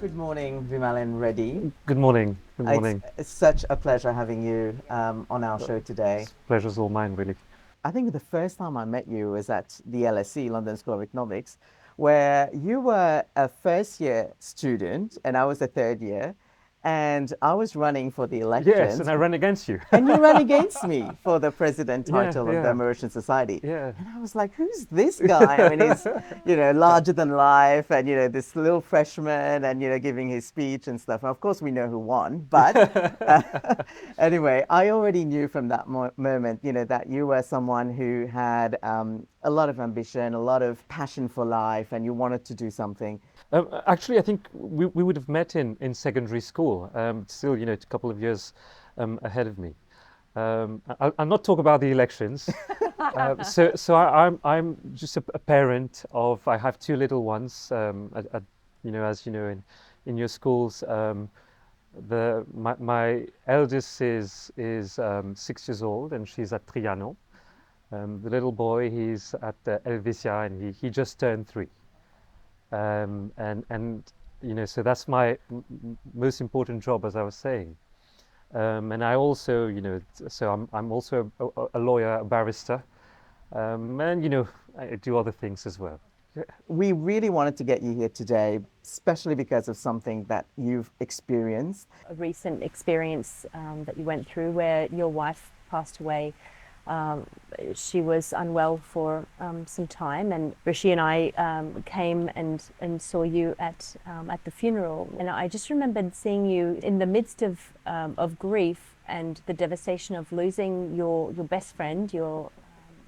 Good morning, Vimalen Reddi. Good morning. Good It's, morning. it's such a pleasure having you on our show today. Pleasure's all mine, really. I think the first time I met you was at the LSE, London School of Economics, where you were a first year student and I was a third year, and I was running for the Yes, and elections. I ran against you. And you ran against me for the president Yeah, title of the yeah, Mauritian Society. yeah. And I was like, who's this guy? I mean, he's, larger than life and, this little freshman and, giving his speech and stuff. And of course, we know who won. But anyway, I already knew from that moment, that you were someone who had a lot of ambition, a lot of passion for life, and you wanted to do something. Actually, I think we would have met in secondary school. Still, a couple of years ahead of me. I'll not talk about the elections. I'm just a parent of. I have two little ones. As you know, in your schools, my eldest is 6 years old, and she's at Trianon. The little boy, he's at Helvetia, and he just turned 3. And so that's my most important job, as I was saying. And I also, so I'm also a lawyer, a barrister, and I do other things as well. We really wanted to get you here today, especially because of something that you've experienced. A recent experience that you went through where your wife passed away. She was unwell for some time, and Rishi and I came and saw you at the funeral. And I just remembered seeing you in the midst of grief and the devastation of losing your best friend, your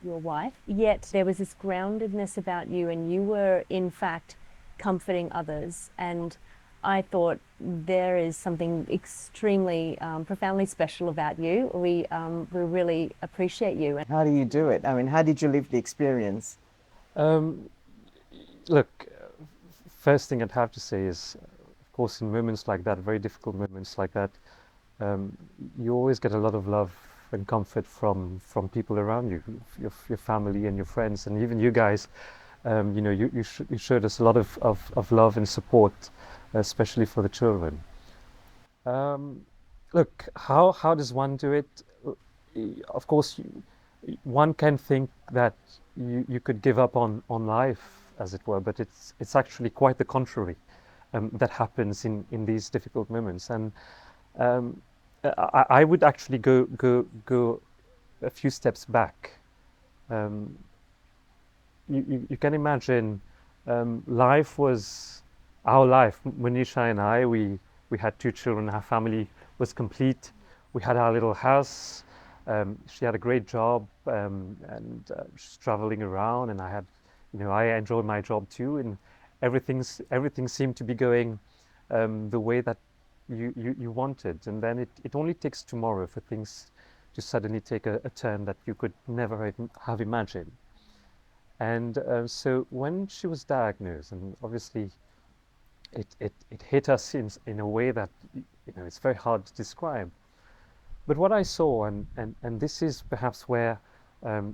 wife. Yet there was this groundedness about you, and you were in fact comforting others. And I thought there is something extremely profoundly special about you. We really appreciate you. How do you do it? I mean, how did you live the experience? Um, Look, first thing I'd have to say is, of course, in moments like that, very difficult moments like that, you always get a lot of love and comfort from people around you, your family and your friends, and even you guys. You showed us a lot of love and support, especially for the children. Look, how does one do it? Of course, one can think that you could give up on life, as it were, but it's actually quite the contrary that happens in these difficult moments. And um, I would actually go a few steps back. Um, you can imagine life was our life. Monisha and I, we had 2 children. Our family was complete. We had our little house. She had a great job, and she's traveling around. And I enjoyed my job too. And everything seemed to be going the way that you wanted. And then it only takes tomorrow for things to suddenly take a turn that you could never have imagined. And so when she was diagnosed, and obviously it hit us in a way that it's very hard to describe. But what I saw, and this is perhaps where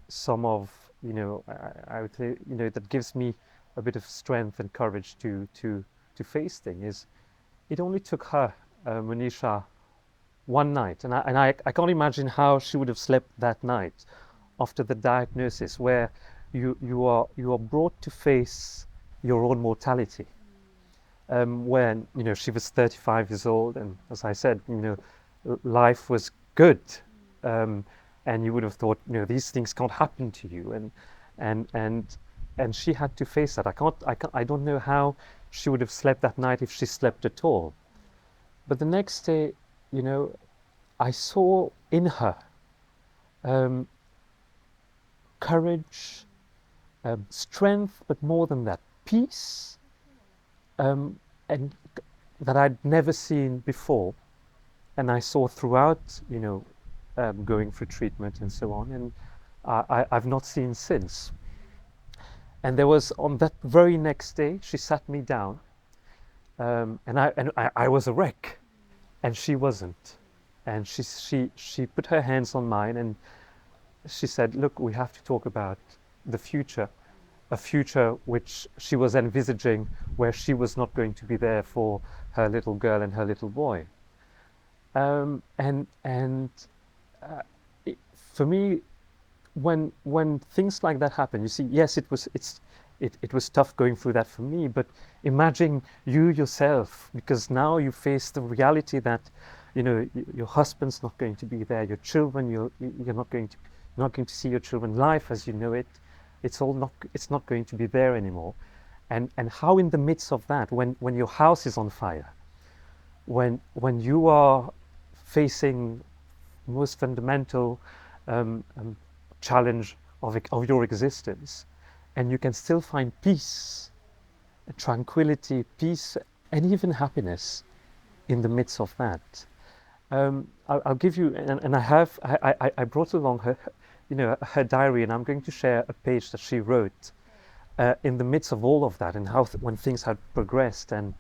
some of I would say that gives me a bit of strength and courage to face things, is it only took her, Monisha, one night, and I can't imagine how she would have slept that night after the diagnosis, where you are brought to face your own mortality. When she was 35 years old, and as I said, life was good, and you would have thought, these things can't happen to you, and she had to face that. I don't know how she would have slept that night, if she slept at all. But the next day, I saw in her um, courage, strength, but more than that, peace, and that I'd never seen before, and I saw throughout, going through treatment and so on, and I've not seen since. And there was, on that very next day, she sat me down, and I was a wreck, and she wasn't, and she put her hands on mine, and she said, "Look, we have to talk about the future, a future which she was envisaging, where she was not going to be there for her little girl and her little boy. And for me, when things like that happen, you see, yes, it was tough going through that for me, but imagine you yourself, because now you face the reality that, you know, your husband's not going to be there, your children, you're not going to see your children. Life as you know it, it's not going to be there anymore. And how in the midst of that, when your house is on fire, when you are facing most fundamental challenge of your existence, and you can still find peace, tranquility, and even happiness in the midst of that. I'll give you, and I brought along her, you know, her diary, and I'm going to share a page that she wrote in the midst of all of that, and how when things had progressed. And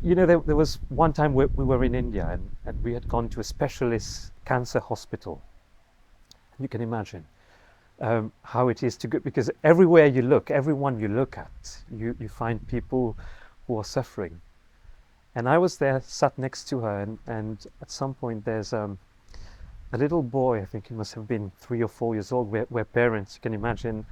you know, there was one time we were in India, and we had gone to a specialist cancer hospital. You can imagine how it is to go, because everywhere you look, everyone you look at, you find people who are suffering. And I was there, sat next to her, and at some point there's a little boy, I think he must have been 3 or 4 years old, where parents, you can imagine,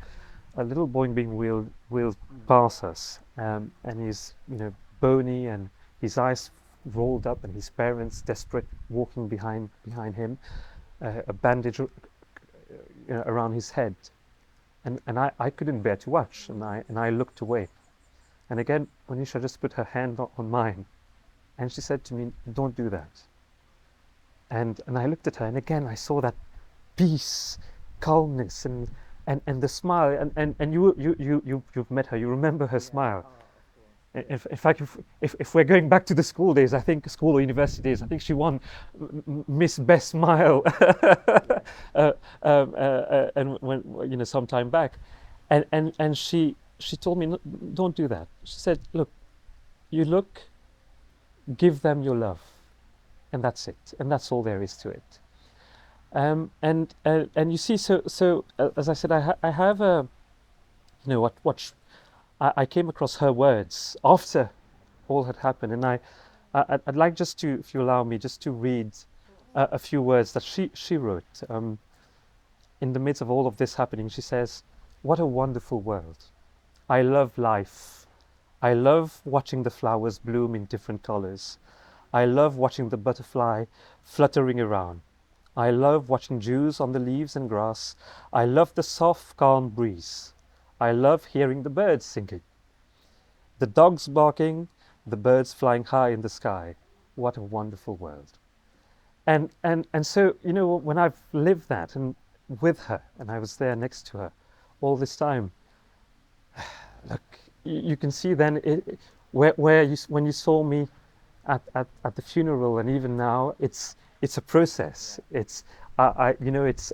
a little boy being wheeled past us, and he's, you know, bony, and his eyes rolled up, and his parents desperate, walking behind him, a bandage around his head, and I couldn't bear to watch, and I looked away, and again Monisha just put her hand on mine, and she said to me, "Don't do that." And I looked at her, and again I saw that peace, calmness, and the smile, and you've met her, you remember her smile. In fact, if we're going back to the school days, I think school or university days, I think she won Miss Best Smile, and when, you know, some time back, and she told me, "Don't do that." She said, "Look, you look, give them your love, and that's it, and that's all there is to it." And you see, so as I said, I have a, you know, I came across her words after all had happened, and I'd like just to, if you allow me, just to read a few words that she wrote in the midst of all of this happening. She says, "What a wonderful world. I love life. I love watching the flowers bloom in different colors. I love watching the butterfly fluttering around. I love watching dews on the leaves and grass. I love the soft, calm breeze. I love hearing the birds singing, the dogs barking, the birds flying high in the sky. What a wonderful world." And so, you know, when I've lived that and with her, and I was there next to her all this time, look, you can see then when you saw me at the funeral, and even now, it's a process. It's you know, it's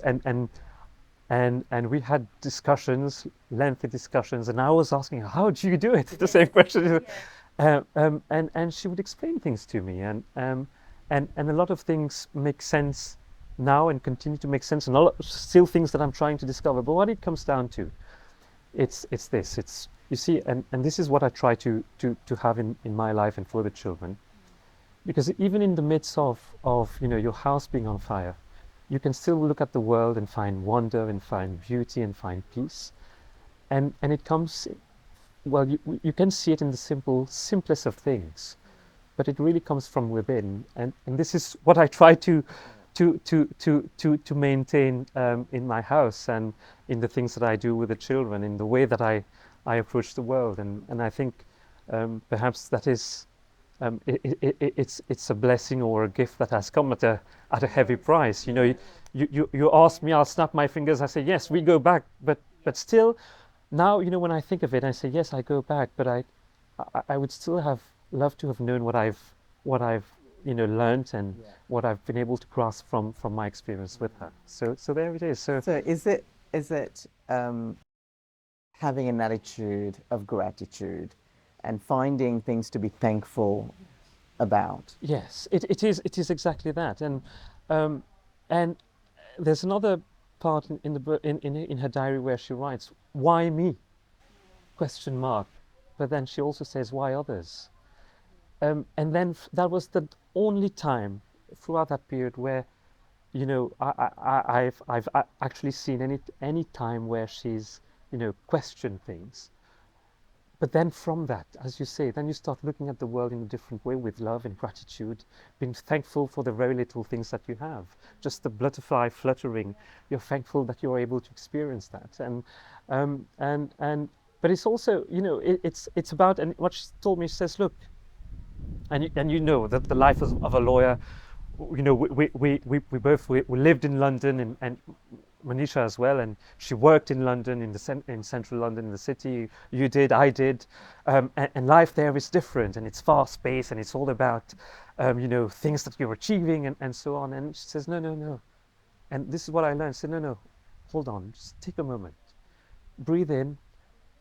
and we had discussions, lengthy discussions, and I was asking her, "How do you do it?" The same question. And she would explain things to me, and a lot of things make sense now and continue to make sense, and still things that I'm trying to discover. But what it comes down to, it's this. It's, you see, and this is what I try to have in my life and for the children, because even in the midst of you know, your house being on fire, you can still look at the world and find wonder and find beauty and find peace, and it comes, well, you can see it in the simplest of things, but it really comes from within, and this is what I try to maintain in my house, and in the things that I do with the children, in the way that I approach the world, and I think perhaps that is it's a blessing or a gift that has come at a heavy price. You know, you ask me, I'll snap my fingers, I say yes, we go back, but still, now, you know, when I think of it, I say yes, I go back, but I would still have loved to have known what I've you know, learned, and what I've been able to grasp from my experience with her. So there it is. So is it having an attitude of gratitude and finding things to be thankful about? yes, it is exactly that, and there's another part in her diary where she writes, "Why me?" question mark. But then she also says, why others? And then that was the only time throughout that period where, you know, I've actually seen any time where she's, you know, questioned things. But then from that, as you say, then you start looking at the world in a different way, with love and gratitude, being thankful for the very little things that you have. Just the butterfly fluttering, you're thankful that you're able to experience that. But it's also, you know, it's about, and what she told me, she says, look, and you know that the life of a lawyer, you know, we both lived in London, and Monisha as well, and she worked in London, in central London, in the city. You did, I did, and life there is different, and it's fast paced, and it's all about, you know, things that you're achieving, and so on. And she says, no, no, no. And this is what I learned. She said, no, no, hold on, just take a moment, breathe in,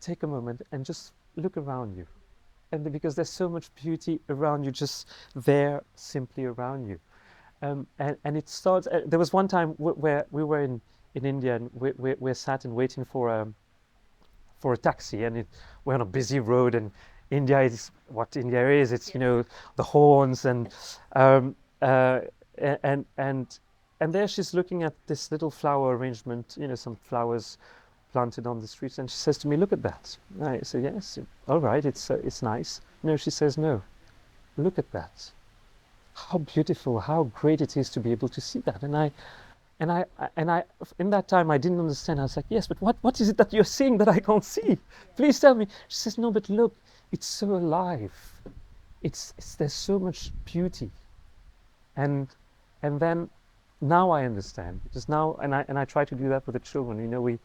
take a moment, and just look around you. And because there's so much beauty around you, just there, simply around you. And it starts, there was one time where we were in India, and we sat and waiting for a taxi, and we're on a busy road, and India is what India is. It's, you know, the horns, and there she's looking at this little flower arrangement, you know, some flowers planted on the streets, and she says to me, look at that. And I say, yes, all right, it's nice. No, she says, no, look at that. How beautiful, how great it is to be able to see that. And I in that time I didn't understand. I was like, yes, but what is it that you're seeing that I can't see? Please tell me. She says, no, but look, it's so alive. There's so much beauty. And then now I understand, because now, and I try to do that with the children. You know, we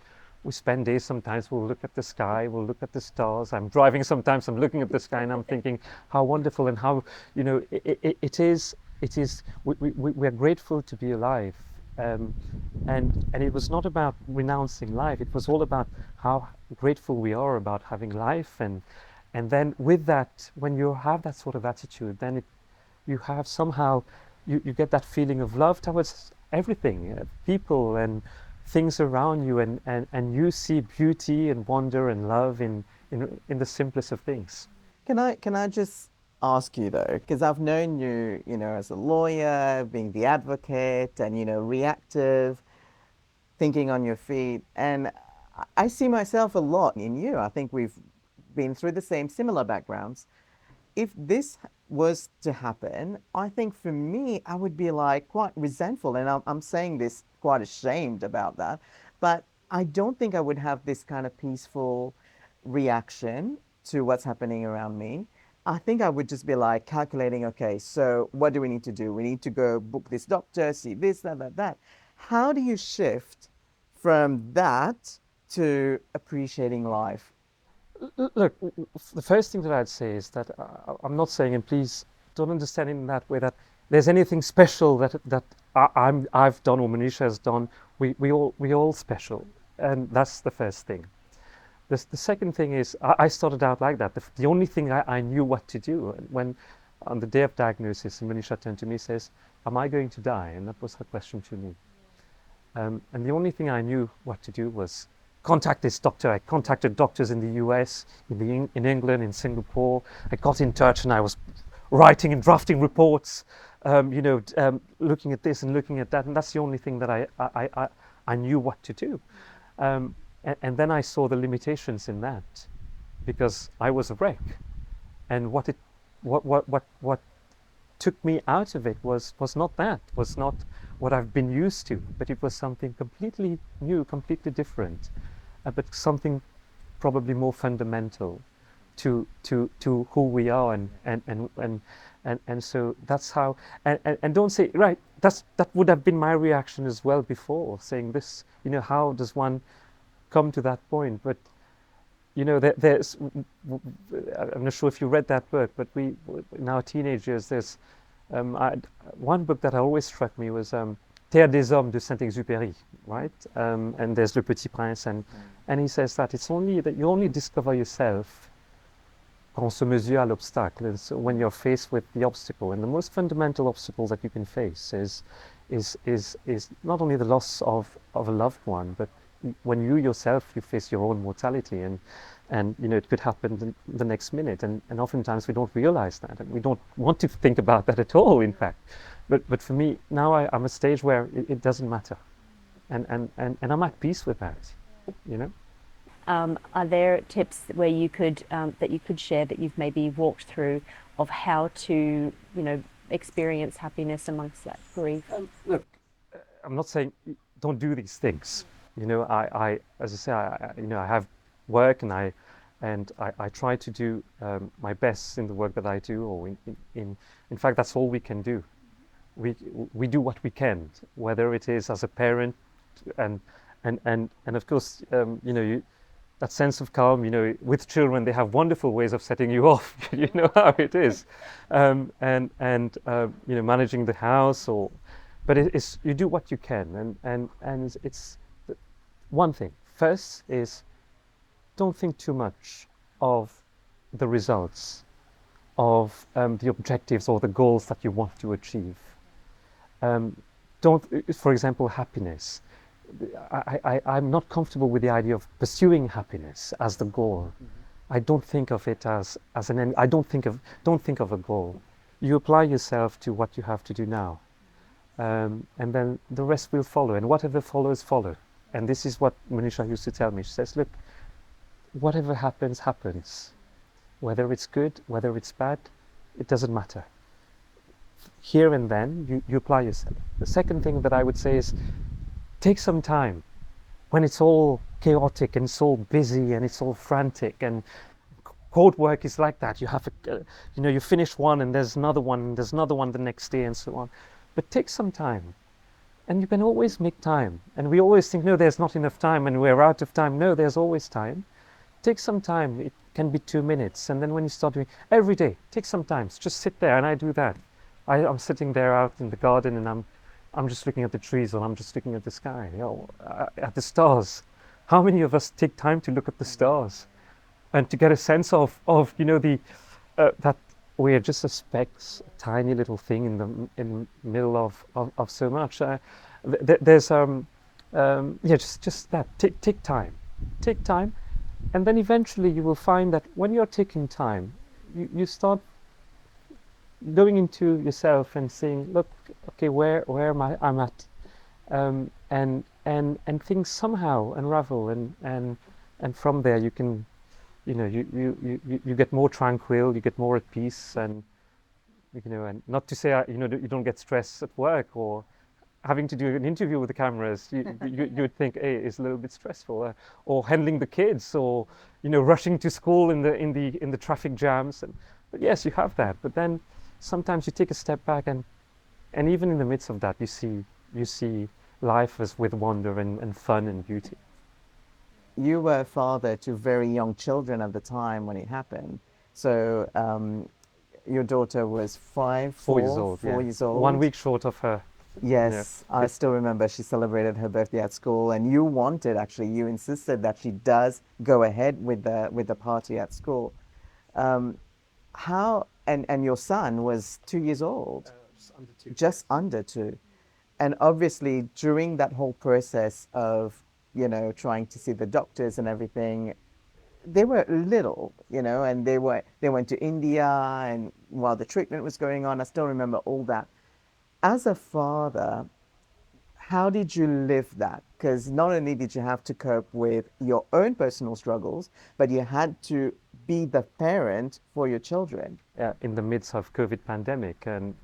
spend days, sometimes we'll look at the sky, we'll look at the stars. I'm driving, sometimes I'm looking at the sky, and I'm thinking how wonderful, and how, you know, it is, we are grateful to be alive. And it was not about renouncing life. It was all about how grateful we are about having life. And then with that, when you have that sort of attitude, then you have somehow, you get that feeling of love towards everything, people and things around you, and you see beauty and wonder and love in the simplest of things. Can I just ask you though, because I've known you, you know, as a lawyer, being the advocate, and, you know, reactive, thinking on your feet, and I see myself a lot in you. I think we've been through the same similar backgrounds. If this was to happen, I think for me, I would be like quite resentful, and I'm saying this quite ashamed about that, but I don't think I would have this kind of peaceful reaction to what's happening around me. I think I would just be like calculating, okay, so what do we need to do? We need to go book this doctor, see this, that. How do you shift from that to appreciating life? Look, the first thing that I'd say is that I'm not saying, and please don't understand it in that way, that there's anything special that I've done or Monisha has done. We all special, and that's the first thing. The second thing is, I started out like that. The only thing I knew what to do, when on the day of diagnosis, Monisha turned to me and says, am I going to die? And that was her question to me. And the only thing I knew what to do was contact this doctor. I contacted doctors in the US, in England, in Singapore. I got in touch, and I was writing and drafting reports, looking at this and looking at that. And that's the only thing that I knew what to do. And then I saw the limitations in that, because I was a wreck, and what took me out of it was not what I've been used to, but it was something completely new, completely different, but something probably more fundamental to who we are, and so that's how. And don't say, right, that would have been my reaction as well before, saying this. You know, how does one come to that point? But you know, there's, I'm not sure if you read that book, but we, in our teenage years, there's one book that always struck me was Terre des Hommes de Saint-Exupéry, right? And there's Le Petit Prince, and he says that it's only that you only discover yourself quand on se mesure à l'obstacle, and so when you're faced with the obstacle. And the most fundamental obstacle that you can face is not only the loss of a loved one, but when you yourself, you face your own mortality. and it could happen the next minute, and oftentimes we don't realize that, and we don't want to think about that at all, in fact. But for me now, I'm at a stage where it doesn't matter, and I'm at peace with that. Are there tips where you could that you could share that you've maybe walked through of how to experience happiness amongst that grief? Look, I'm not saying don't do these things. I as I say, I have work, and I try to do my best in the work that I do, or in fact that's all we can do. We do what we can, whether it is as a parent, and of course that sense of calm. With children, they have wonderful ways of setting you off. You know how it is, and managing the house, but it's you do what you can, and it's one thing. First is, don't think too much of the results, of the objectives or the goals that you want to achieve. Don't, for example, happiness. I'm not comfortable with the idea of pursuing happiness as the goal. I don't think of it as an end. Don't think of a goal. You apply yourself to what you have to do now, and then the rest will follow. And whatever follows, follow. And this is what Monisha used to tell me. She says, "Look, whatever happens, happens. Whether it's good, whether it's bad, it doesn't matter. Here and then, you apply yourself." The second thing that I would say is, take some time when it's all chaotic and it's all busy and it's all frantic, and court work is like that. You have you finish one and there's another one and there's another one the next day and so on. But take some time, and you can always make time. And we always think, no, there's not enough time and we're out of time. No, there's always time. Take some time. It can be 2 minutes, and then when you start doing every day, take some time. Just sit there, and I do that. I'm sitting there out in the garden, and I'm just looking at the trees, or I'm just looking at the sky, at the stars. How many of us take time to look at the stars and to get a sense of that we're just a speck, a tiny little thing in the middle of so much. There's just that. Take time, and then eventually you will find that when you're taking time, you start going into yourself and saying, look, okay, where am I? I'm at, and things somehow unravel, and from there you can, you get more tranquil, you get more at peace, and and not to say you don't get stressed at work, or having to do an interview with the cameras. You'd think, hey, it's a little bit stressful, or handling the kids, or rushing to school in the traffic jams. But yes, you have that. But then sometimes you take a step back, and even in the midst of that, you see life as with wonder and fun and beauty. You were a father to very young children at the time when it happened. So your daughter was 4 years old. 4 years old. 1 week short of her. Yes, I still remember she celebrated her birthday at school, and you you insisted that she does go ahead with the party at school. How, and your son was 2 years old, just under two. And obviously during that whole process of, trying to see the doctors and everything, they were little, and they went to India, and while the treatment was going on, I still remember all that. As a father, how did you live that? Because not only did you have to cope with your own personal struggles, but you had to be the parent for your children. In the midst of COVID pandemic, and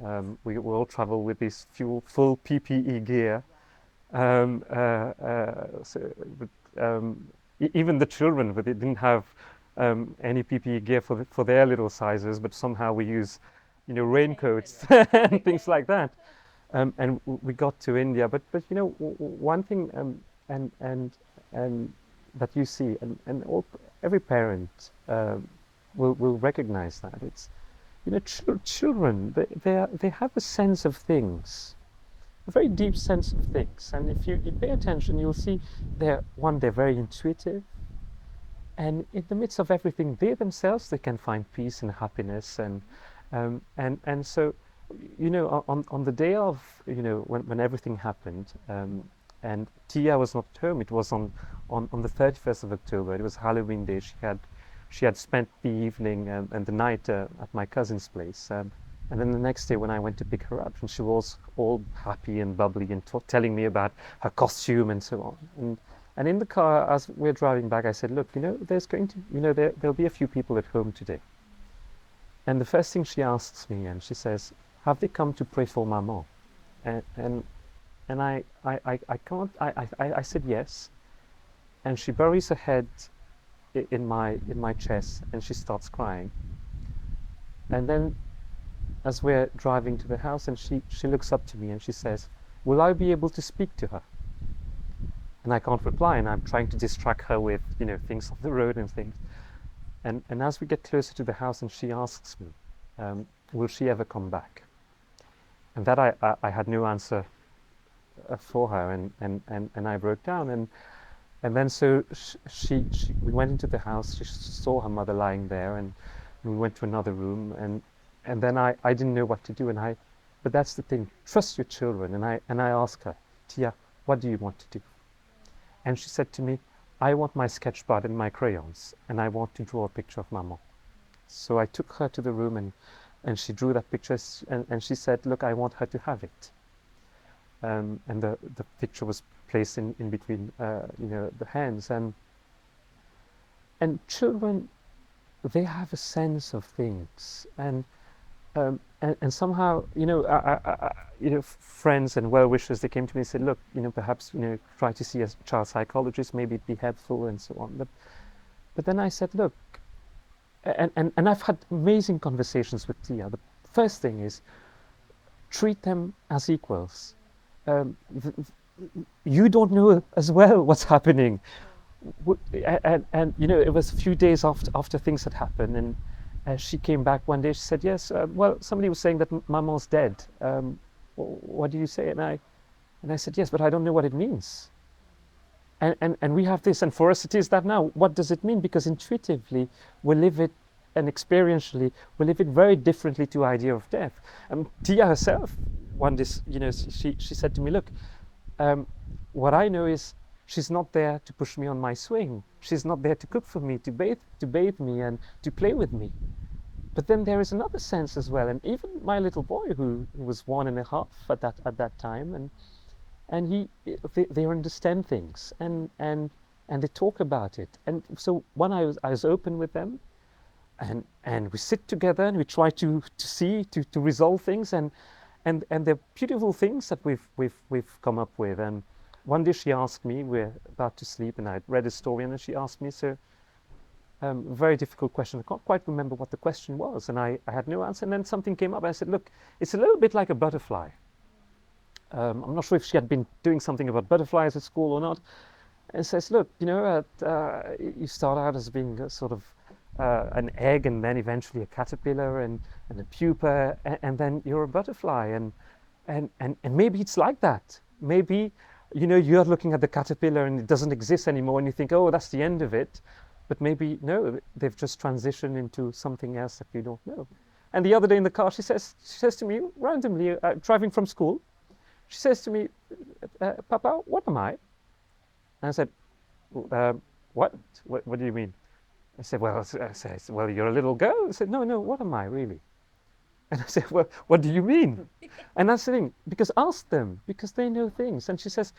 we all travel with this full PPE gear. Even the children, but they didn't have any PPE gear for their little sizes, but somehow we use, raincoats and things like that. And we got to India, but one thing and that you see, and every parent will recognize that it's children, they have a sense of things, a very deep sense of things, and if you pay attention, you'll see they're very intuitive, and in the midst of everything, they themselves, they can find peace and happiness, and so on the day of when everything happened, and Tia was not at home. It was on the 31st of October. It was Halloween day. She had she had spent the evening and the night at my cousin's place. And then the next day when I went to pick her up, and she was all happy and bubbly and telling me about her costume and so on. And in the car, as we're driving back, I said, look, there's going to, there'll be a few people at home today. And the first thing she asks me, and she says, have they come to pray for Maman? And I can't, I said yes. And she buries her head in my chest and she starts crying. And then as we're driving to the house, and she looks up to me and she says, will I be able to speak to her? And I can't reply, and I'm trying to distract her with things on the road and things. And as we get closer to the house, and she asks me, will she ever come back? And that I had no answer for her, and I broke down, and then so we went into the house. She saw her mother lying there, and we went to another room, and then I didn't know what to do, but that's the thing, trust your children. And I asked her, Tia, what do you want to do? And she said to me, I want my sketchpad and my crayons, and I want to draw a picture of Maman. So I took her to the room, and she drew that picture, and she said, look, I want her to have it. And the picture was placed in between the hands, and children, they have a sense of things, and somehow friends and well-wishers, they came to me and said, look, perhaps try to see a child psychologist, maybe it'd be helpful and so on. But then I said, look, and I've had amazing conversations with Tia. The first thing is treat them as equals. You don't know as well what's happening, and it was a few days after things had happened, and she came back one day. She said, yes, well, somebody was saying that Maman's dead. What do you say? And I said, yes, but I don't know what it means. And we have this, and for us it is that now. What does it mean? Because intuitively we live it, and experientially we live it very differently to idea of death. Tia herself, one day, she said to me, look, what I know is she's not there to push me on my swing. She's not there to cook for me, to bathe me and to play with me. But then there is another sense as well. And even my little boy, who was 1.5 at that time, and they understand things, and they talk about it. And so I was open with them, and we sit together and we try to resolve things, and they're beautiful things that we've come up with. And one day she asked me, we're about to sleep, and I'd read a story, and then she asked me, very difficult question. I can't quite remember what the question was, and I had no answer. And then something came up, and I said, look, it's a little bit like a butterfly. I'm not sure if she had been doing something about butterflies at school or not. And says, look, you start out as being a sort of an egg, and then eventually a caterpillar and a pupa, and then you're a butterfly. And maybe it's like that. Maybe, you're looking at the caterpillar and it doesn't exist anymore, and you think, oh, that's the end of it. But maybe, no, they've just transitioned into something else that you don't know. And the other day in the car, she says to me randomly, driving from school, she says to me, Papa, what am I? And I said, what? What do you mean? I said, well, you're a little girl. I said, no, what am I really? And I said, well, what do you mean? And that's the thing, because ask them, because they know things. And she says,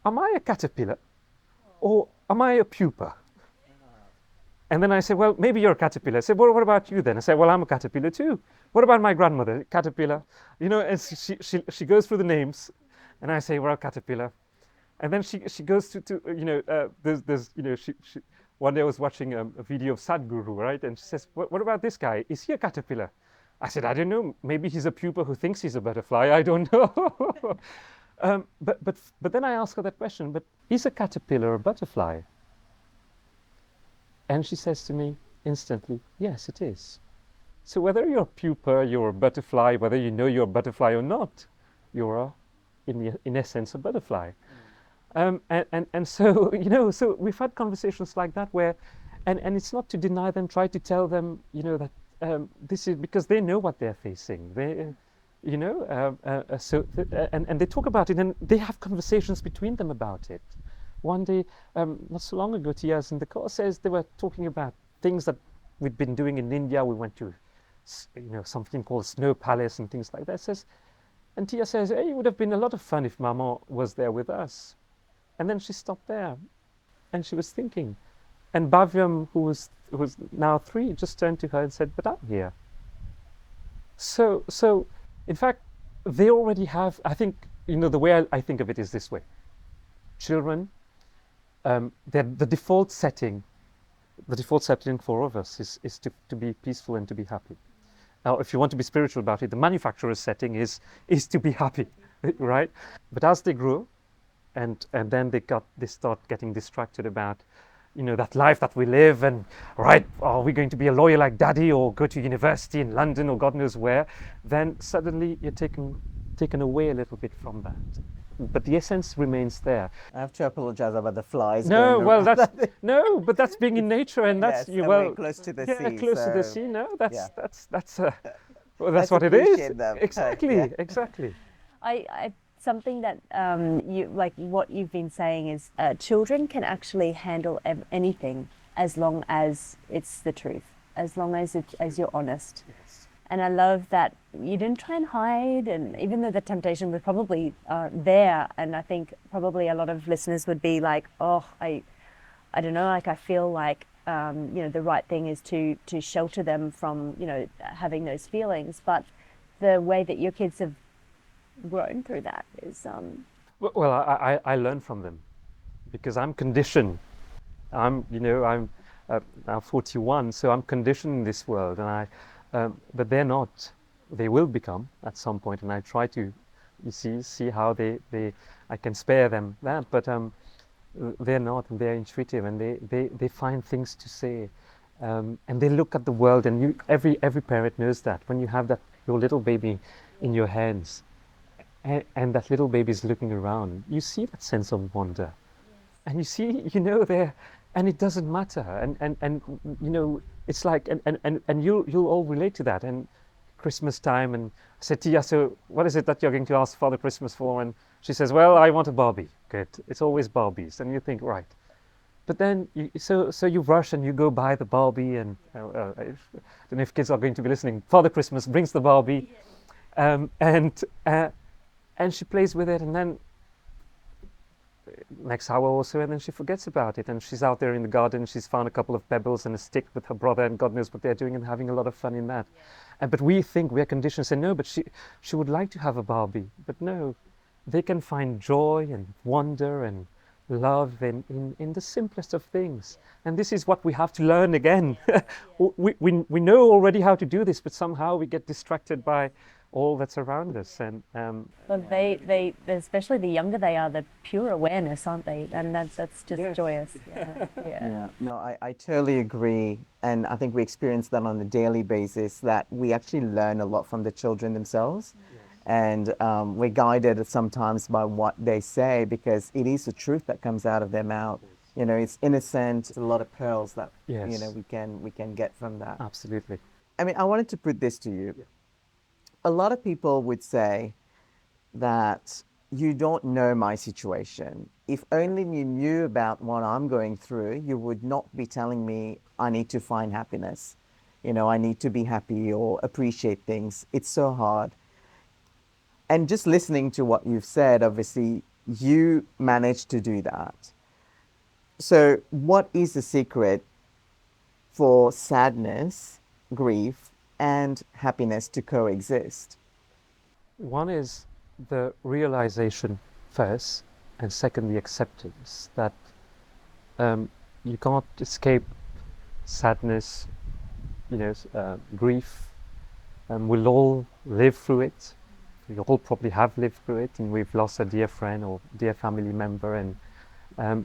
am I a caterpillar or am I a pupa? And then I said, well, maybe you're a caterpillar. I said, well, what about you then? I said, well, I'm a caterpillar too. What about my grandmother? Caterpillar. And she goes through the names, and I say, well, caterpillar. And then she goes to one day I was watching a video of Sadhguru, right? And she says, what about this guy? Is he a caterpillar? I said, I don't know. Maybe he's a pupa who thinks he's a butterfly. I don't know. But then I asked her that question, but is a caterpillar a butterfly? And she says to me instantly, yes, it is. So whether you're a pupa, you're a butterfly, whether you know you're a butterfly or not, you're in essence a butterfly. And so, so we've had conversations like that where, and it's not to deny them, try to tell them, that this is because they know what they're facing. They, and they talk about it, and they have conversations between them about it. One day, not so long ago, Tia's in the car says they were talking about things that we'd been doing in India. We went to, something called Snow Palace and things like that. And Tia says, hey, it would have been a lot of fun if Mama was there with us. And then she stopped there, and she was thinking. And Bhavyam, who was now 3, just turned to her and said, but I'm here. So in fact, they already have, I think, the way I think of it is this way. Children, the default setting for all of us is to be peaceful and to be happy. Now, if you want to be spiritual about it, the manufacturer's setting is to be happy, right? But as they grow, and then they start getting distracted about, that life that we live, and right, are we going to be a lawyer like Daddy, or go to university in London, or God knows where? Then suddenly you're taken away a little bit from that. But the essence remains there. I have to apologize about the flies. No, going well, around. but that's being in nature, and that's Yes, and we're close to the sea. Close to the so- sea. No, yeah. that's well, Let's that's what it is. appreciate them. Exactly, Yeah. exactly. I something that you like what you've been saying is children can actually handle anything as long as it's the truth, as long as you're honest. Yes. And I love that you didn't try and hide, and even though the temptation was probably there, and I think probably a lot of listeners would be like, oh, I don't know, like I feel like the right thing is to shelter them from having those feelings, but the way that your kids have grown through that is Well, I learn from them, because I'm conditioned. I'm now 41, so I'm conditioned in this world, and but they're not. They will become at some point, and I try to, see how I can spare them that, but they're not, and they're intuitive, and they find things to say, and they look at the world, and every parent knows that when you have your little baby in your hands, and that little baby is looking around, you see that sense of wonder, and you see, there, and it doesn't matter, and it's like, and you'll all relate to that. And Christmas time, and I said, Tia, so what is it that you're going to ask Father Christmas for? And she says, well, I want a Barbie. Good, it's always Barbies, and you think, right. But then, so you rush and you go buy the Barbie, and I don't know if kids are going to be listening. Father Christmas brings the Barbie, and she plays with it, and then next hour or so, and then she forgets about it, and she's out there in the garden. She's found a couple of pebbles and a stick with her brother, and God knows what they're doing, and having a lot of fun in that. But we think we're conditioned, say no, but she would like to have a Barbie, but no, they can find joy and wonder and love in the simplest of things. And this is what we have to learn again. We know already how to do this, but somehow we get distracted by all that's around us. And well, they especially the younger they are, the pure awareness, aren't they? And that's just joyous. Yeah. Yeah, no, I totally agree. And I think we experience that on a daily basis, that we actually learn a lot from the children themselves. And we're guided sometimes by what they say, because it is the truth that comes out of their mouth. It's innocent. It's a lot of pearls that Yes. we can get from that. absolutely. I mean, I wanted to put this to you. A lot of people would say that you don't know my situation. If only you knew about what I'm going through, you would not be telling me I need to find happiness. I need to be happy or appreciate things. It's so hard. And just listening to what you've said, obviously, you managed to do that. So what is the secret for sadness, grief, and happiness to coexist? One is the realization first, and second, the acceptance that you can't escape sadness, grief, and we'll all live through it. We all probably have lived through it, and we've lost a dear friend or dear family member, and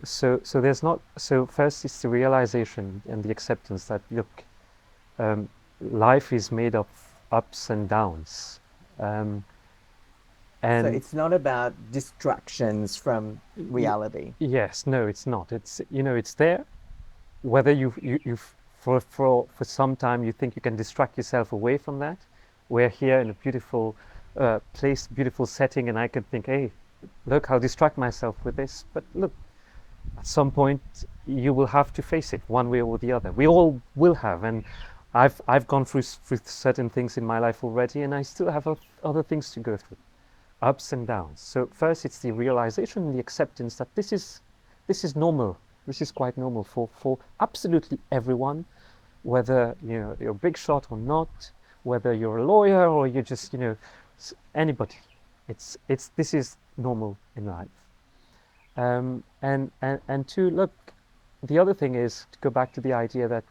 so there's not. So first, it's the realization and the acceptance that look, life is made of ups and downs, and So it's not about distractions from reality. yes, no, it's not. It's it's there. Whether you for some time you think you can distract yourself away from that. We're here in a beautiful place, beautiful setting, and I could think, hey, look, I'll distract myself with this. But look, at some point you will have to face it one way or the other. We all will have, and I've gone through certain things in my life already, and I still have other things to go through, ups and downs. So first, it's the realization and the acceptance that this is normal. This is quite normal for absolutely everyone, whether you're a big shot or not, whether you're a lawyer or you're just anybody. This is normal in life. And to look, the other thing is to go back to the idea that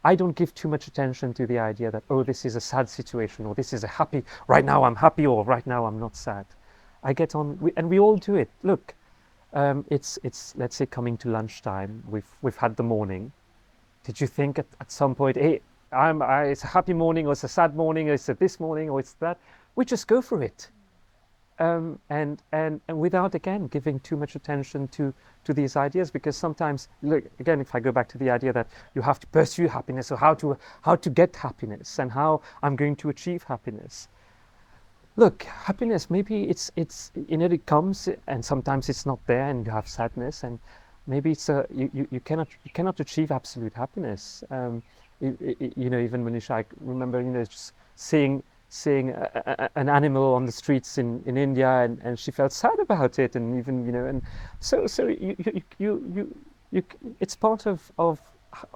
I don't give too much attention to the idea that, oh, this is a sad situation, or this is a happy, right now I'm happy, or right now I'm not sad. I get on, and we all do it. Look, it's let's say coming to lunchtime, we've had the morning. Did you think at some point, hey, it's a happy morning, or it's a sad morning, or it's a this morning, or it's that? We just go for it. And without, again, giving too much attention to these ideas, because sometimes, look, again, if I go back to the idea that you have to pursue happiness, or how to get happiness, and how I'm going to achieve happiness. Look, happiness, maybe it's it comes, and sometimes it's not there, and you have sadness, and maybe it's you cannot achieve absolute happiness. Even Monisha, I remember just seeing an animal on the streets in India, and she felt sad about it, and even and so you it's part of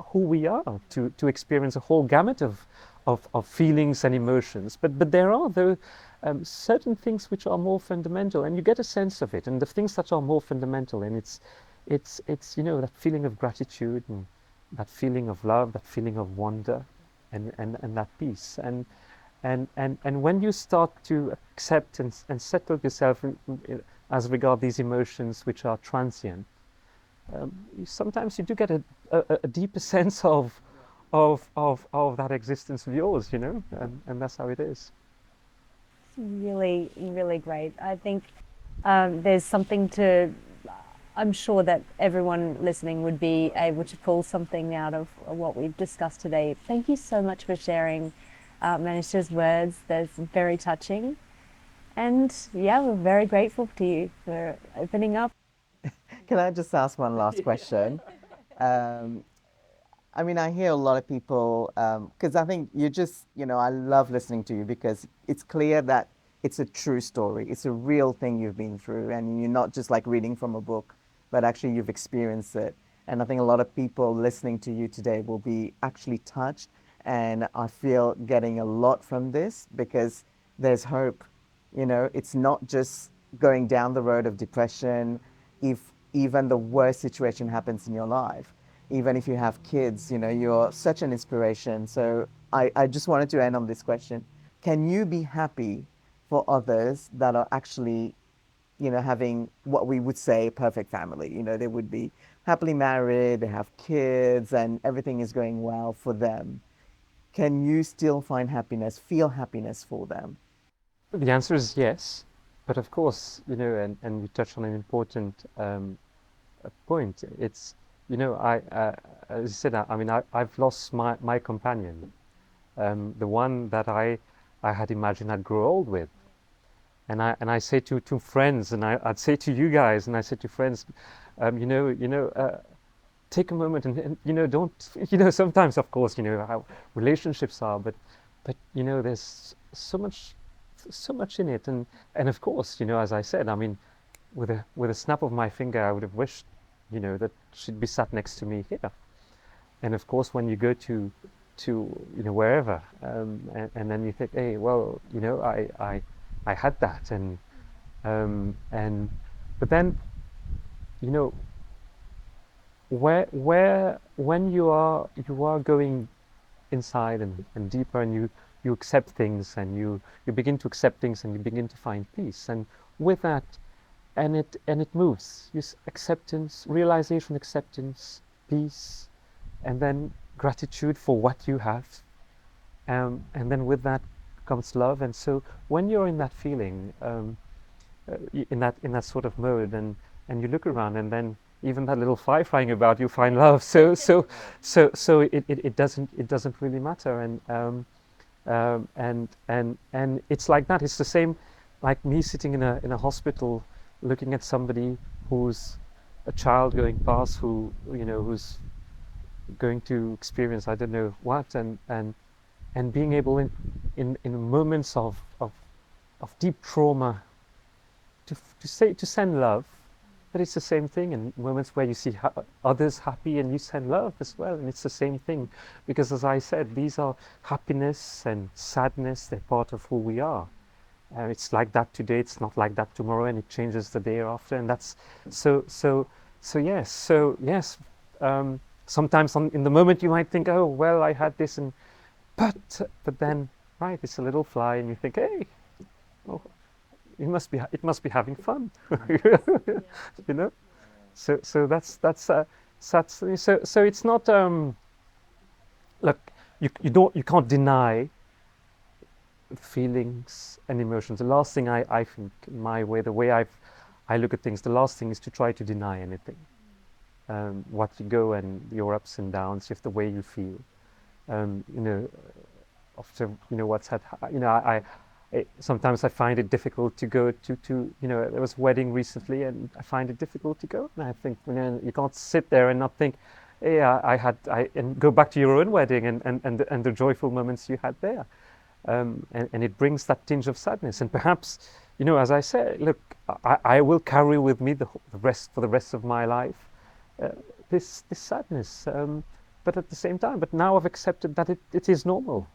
who we are to experience a whole gamut of feelings and emotions, but there are certain things which are more fundamental, and you get a sense of it, and the things that are more fundamental, and it's that feeling of gratitude, and that feeling of love, that feeling of wonder, and that peace, and when you start to accept and settle yourself as regard these emotions which are transient, sometimes you do get a deeper sense of that existence of yours, and that's how it is. Really, really great. I think there's something I'm sure that everyone listening would be able to pull something out of what we've discussed today. Thank you so much for sharing Monisha's words. That's very touching. And yeah, we're very grateful to you for opening up. Can I just ask one last question? I mean, I hear a lot of people, because I think you just, I love listening to you, because it's clear that it's a true story. It's a real thing you've been through, and you're not just like reading from a book, but actually you've experienced it. And I think a lot of people listening to you today will be actually touched, and I feel getting a lot from this, because there's hope. It's not just going down the road of depression if even the worst situation happens in your life. Even if you have kids, you're such an inspiration. So I just wanted to end on this question. Can you be happy for others that are actually, having what we would say a perfect family? They would be happily married, they have kids, and everything is going well for them. Can you still find happiness, feel happiness for them? The answer is yes, but of course, and you touched on an important point. It's as you said, I mean, I've lost my companion, the one that I had imagined I'd grow old with, and I say to friends, and I'd say to you guys, and I say to friends, take a moment and don't sometimes, of course, how relationships are, but there's so much in it, and of course, as I said, I mean, with a snap of my finger, I would have wished that she'd be sat next to me here. And of course, when you go to wherever, and then you think, hey, well, I had that, and but then, when you are going inside and deeper, and you accept things, and you begin to accept things, and you begin to find peace, and with that, and it moves. Acceptance, realization, acceptance, peace, and then gratitude for what you have, and then with that comes love. And so when you're in that feeling, in that sort of mode, and you look around, and then even that little fly flying about, you find love. So it doesn't really matter, and it's like that. It's the same like me sitting in a hospital, looking at somebody who's a child going past who, who's going to experience I don't know what, and being able in moments of deep trauma to send love. But it's the same thing in moments where you see others happy and you send love as well, and it's the same thing, because as I said, these are happiness and sadness, they're part of who we are. It's like that today, it's not like that tomorrow, and it changes the day after, and that's yes. Sometimes in the moment you might think, oh well, I had this, and but then, right, it's a little fly, and you think, hey, oh, it must be having fun, you know. So so it's not look, you can't deny feelings and emotions. The last thing I think, my way, the way I look at things, the last thing is to try to deny anything. What you go and your ups and downs, just the way you feel. You know, after what's had, sometimes I find it difficult to go to there was a wedding recently, and I find it difficult to go, and I think you can't sit there and not think, yeah, and go back to your own wedding and the joyful moments you had there. And it brings that tinge of sadness, and perhaps, as I said, look, I will carry with me for the rest of my life, this sadness, but at the same time, but now I've accepted that it is normal.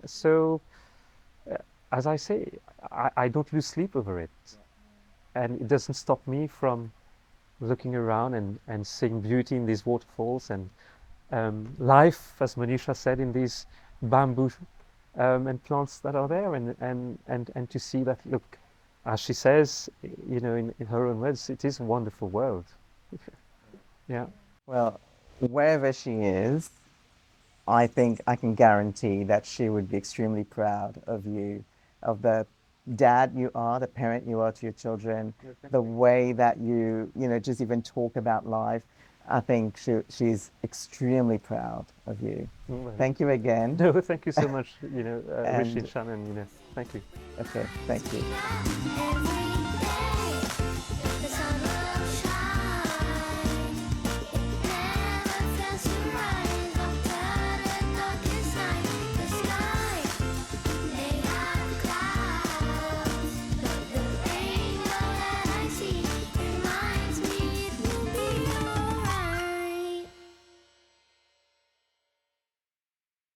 So as I say, I don't lose sleep over it, and it doesn't stop me from looking around and seeing beauty in these waterfalls, and life, as Monisha said, in these bamboo and plants that are there, and to see that, look, as she says, in her own words, it is a wonderful world. Yeah. Well, wherever she is, I think I can guarantee that she would be extremely proud of you, of the dad you are, the parent you are to your children, the way that you just even talk about life. I think she's extremely proud of you. Well, Thank you again. no, thank you so much, Rishi, And- Shannon, thank you. Okay, thank you.